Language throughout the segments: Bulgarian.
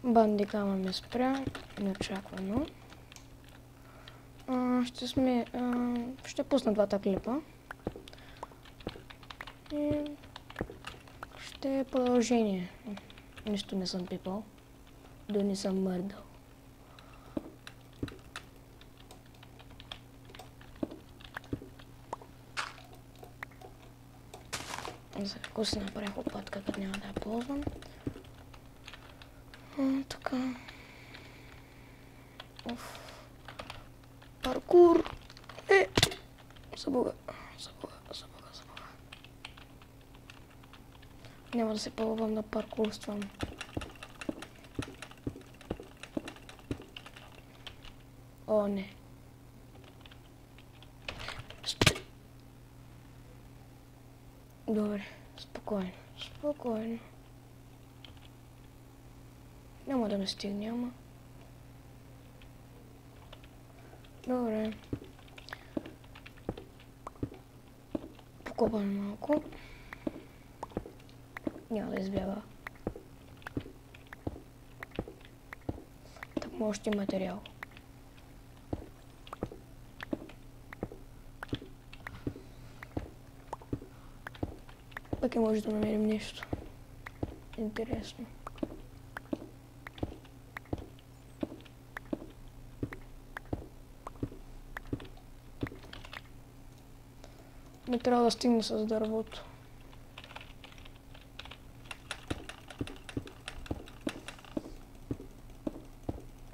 Бандикама ме спря неочаквано. Ще пусна двата клипа. И ще е продължение. Нищо не съм пипал. Да не съм мърдал. Ако си направих опатка, като няма да я ползвам. Така. Паркур! Забуга. Няма да се пробвам да паркурствам. О, не. Добре, спокойно. Няма да ме стигне, ама. Добре. Покопаме малко. Няма да избяга. Так може още материал. Пък и може да намерим нещо интересно. Не трябва да стигне с дървото.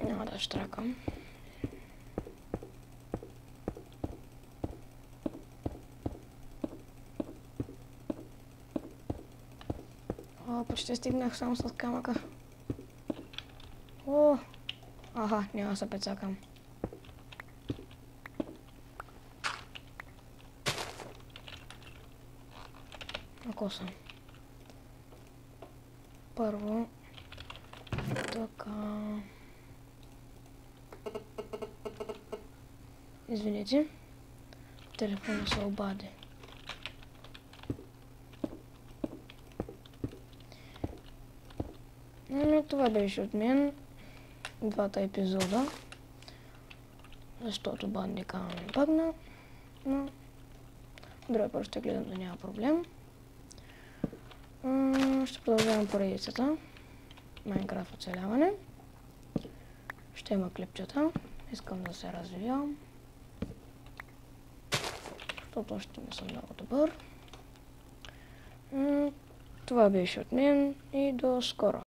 Няма да штракам. Почти стигнах само с камъка. Аха, няма да се пецакам. Ако съм. Първо. Така. Извините. Телефона се обади. Това беше от мен. Двата епизода. Защото бандикама ми бъгна. Но другия път ще гледам да няма проблем. Ще продължавам поредицата. Майнкрафт оцеляване. Ще има клипчета. Искам да се развивам. Защото още не съм много добър. Това беше от мен и до скоро.